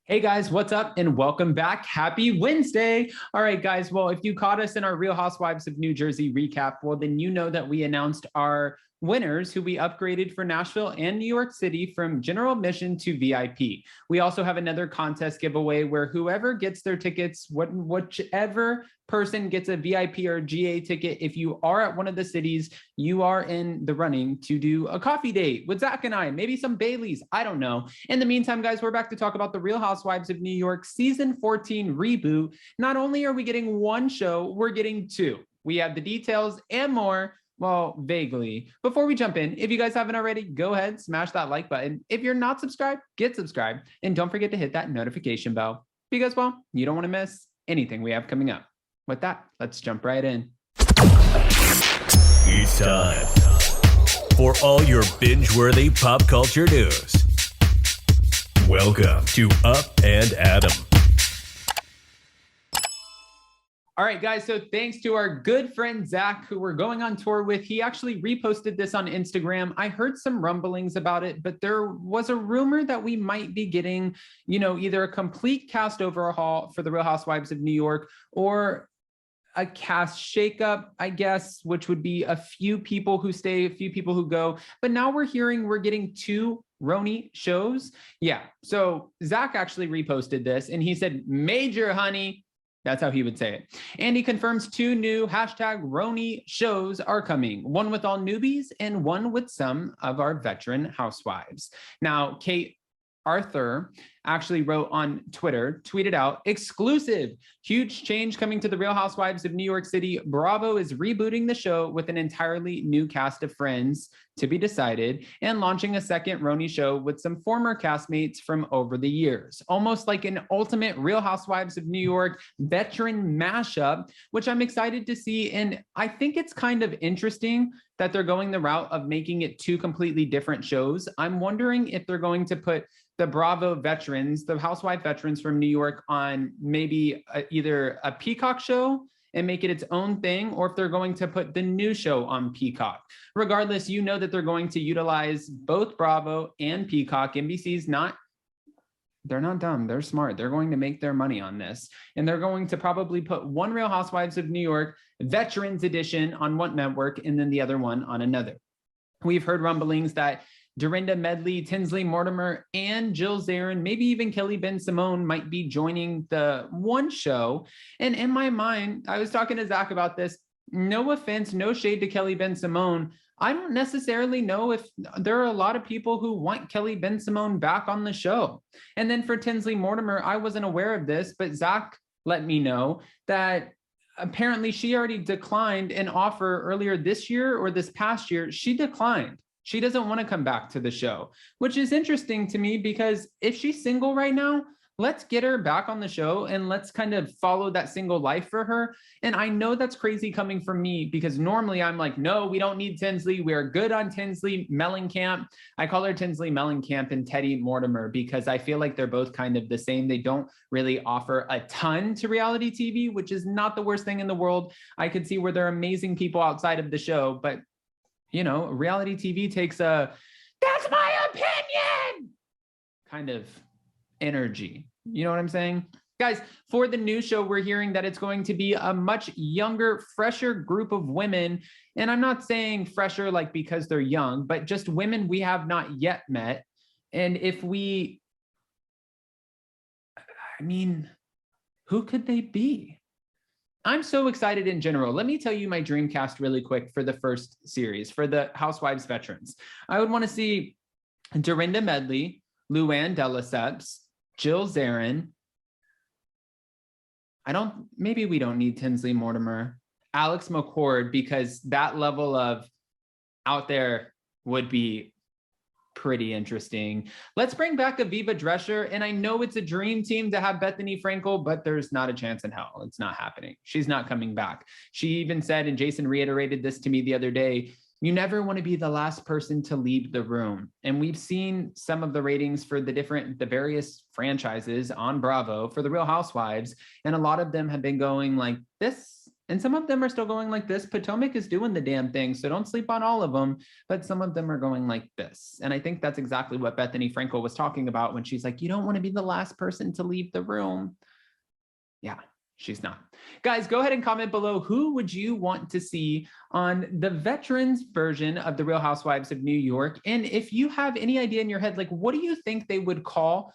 Hey guys, what's up and welcome back. Happy Wednesday. All right, guys. Well, if you caught us in our Real Housewives of New Jersey recap, well, then you know that we announced our winners who we upgraded for Nashville and New York City from general admission to VIP. We also have another contest giveaway where whoever gets their tickets, whichever person gets a VIP or GA ticket, if you are at one of the cities, you are in the running to do a coffee date with Zach and I, maybe some Baileys, I don't know. In the meantime, guys, we're back to talk about the Real Housewives of New York season 14 reboot. Not only are we getting one show, we're getting two. We have the details and more. Well, vaguely. Before we jump in, if you guys haven't already, go ahead, smash that like button. If you're not subscribed, get subscribed. And don't forget to hit that notification bell because, well, you don't want to miss anything we have coming up. With that, let's jump right in. It's time for all your binge-worthy pop culture news. Welcome to Up and Adam. All right, guys, so thanks to our good friend Zach, who we're going on tour with. He actually reposted this on Instagram. I heard some rumblings about it, but there was a rumor that we might be getting, either a complete cast overhaul for the Real Housewives of New York or a cast shakeup, I guess, which would be a few people who stay, a few people who go. But now we're hearing we're getting two RHONY shows. Yeah, so Zach actually reposted this and he said, major, honey. That's how he would say it. And he confirms two new #RHONY shows are coming, one with all newbies and one with some of our veteran housewives. Now, Kate Arthur actually wrote on Twitter, tweeted out, exclusive, huge change coming to the Real Housewives of New York City. Bravo is rebooting the show with an entirely new cast of friends to be decided and launching a second RHONY show with some former castmates from over the years. Almost like an ultimate Real Housewives of New York veteran mashup, which I'm excited to see. And I think it's kind of interesting that they're going the route of making it two completely different shows. I'm wondering if they're going to put the Bravo veterans, the housewife veterans from New York on maybe either a Peacock show and make it its own thing, or if they're going to put the new show on Peacock. Regardless, you know that they're going to utilize both Bravo and Peacock. They're not dumb, they're smart. They're going to make their money on this. And they're going to probably put one Real Housewives of New York Veterans Edition on one network and then the other one on another. We've heard rumblings that Dorinda, Medley, Tinsley Mortimer, and Jill Zarin, maybe even Kelly Ben-Simone might be joining the one show. And in my mind, I was talking to Zach about this. No offense, no shade to Kelly Ben-Simone. I don't necessarily know if there are a lot of people who want Kelly Ben-Simone back on the show. And then for Tinsley Mortimer, I wasn't aware of this, but Zach let me know that apparently she already declined an offer earlier this year or this past year. She declined. She doesn't want to come back to the show, which is interesting to me because if she's single right now, let's get her back on the show and let's kind of follow that single life for her. And I know that's crazy coming from me because normally I'm like, no, we don't need Tinsley. We are good on Tinsley Mellencamp. I call her Tinsley Mellencamp and Teddy Mortimer because I feel like they're both kind of the same. They don't really offer a ton to reality TV, which is not the worst thing in the world. I could see where they're amazing people outside of the show, but reality TV takes that's my opinion kind of energy. You know what I'm saying? Guys, for the new show, we're hearing that it's going to be a much younger, fresher group of women. And I'm not saying fresher like because they're young, but just women we have not yet met. And who could they be? I'm so excited in general. Let me tell you my dream cast really quick for the first series, for the Housewives veterans. I would want to see Dorinda Medley, Luann de Lesseps, Jill Zarin. Maybe we don't need Tinsley Mortimer, Alex McCord, because that level of out there would be pretty interesting. Let's bring back Aviva Drescher. And I know it's a dream team to have Bethany Frankel, but there's not a chance in hell. It's not happening. She's not coming back. She even said, and Jason reiterated this to me the other day, you never want to be the last person to leave the room. And we've seen some of the ratings for the various franchises on Bravo for the Real Housewives. And a lot of them have been going like, this And some of them are still going like this. Potomac is doing the damn thing, so don't sleep on all of them, but some of them are going like this. And I think that's exactly what Bethany Frankel was talking about when she's like, you don't want to be the last person to leave the room. Yeah, she's not. Guys, go ahead and comment below. Who would you want to see on the veterans version of the Real Housewives of New York? And if you have any idea in your head, like, what do you think they would call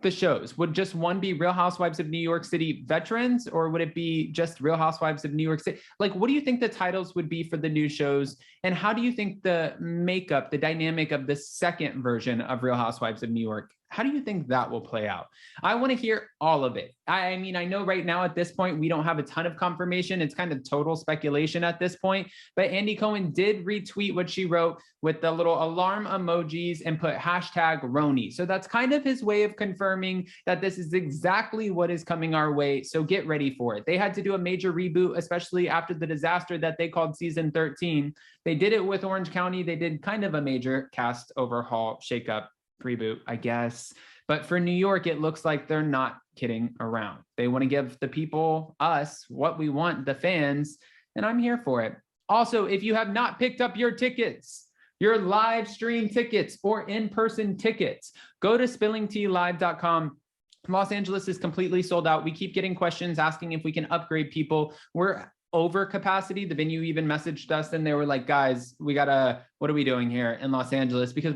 the shows? Would just one be Real Housewives of New York City Veterans, or would it be just Real Housewives of New York City? Like, what do you think the titles would be for the new shows? And how do you think the makeup, the dynamic of the second version of Real Housewives of New York, how do you think that will play out? I want to hear all of it. I mean, I know right now at this point, we don't have a ton of confirmation. It's kind of total speculation at this point, but Andy Cohen did retweet what she wrote with the little alarm emojis and put hashtag RHONY. So that's kind of his way of confirming that this is exactly what is coming our way. So get ready for it. They had to do a major reboot, especially after the disaster that they called season 13. They did it with Orange County. They did kind of a major cast overhaul, shakeup, reboot, I guess. But for New York, it looks like they're not kidding around. They want to give the people, us, what we want, the fans, and I'm here for it. Also, if you have not picked up your tickets, your live stream tickets or in-person tickets, go to spillingtealive.com. Los Angeles is completely sold out. We keep getting questions asking if we can upgrade people. We're over capacity. The venue even messaged us and they were like, guys, we gotta, what are we doing here in Los Angeles? Because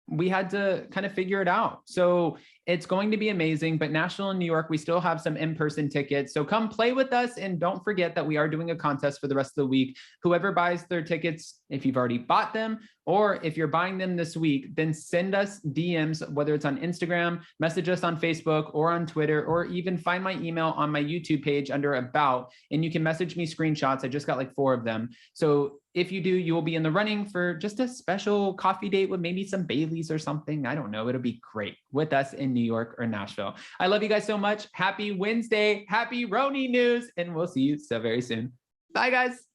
we had to kind of figure it out. So it's going to be amazing, but Nashville and New York, we still have some in-person tickets. So come play with us. And don't forget that we are doing a contest for the rest of the week. Whoever buys their tickets, if you've already bought them, or if you're buying them this week, then send us DMs, whether it's on Instagram, message us on Facebook or on Twitter, or even find my email on my YouTube page under About, and you can message me screenshots. I just got like 4 of them. So if you do, you will be in the running for just a special coffee date with maybe some Baileys or something. I don't know. It'll be great with us in New York or Nashville. I love you guys so much. Happy Wednesday. Happy RHONY news. And we'll see you so very soon. Bye, guys.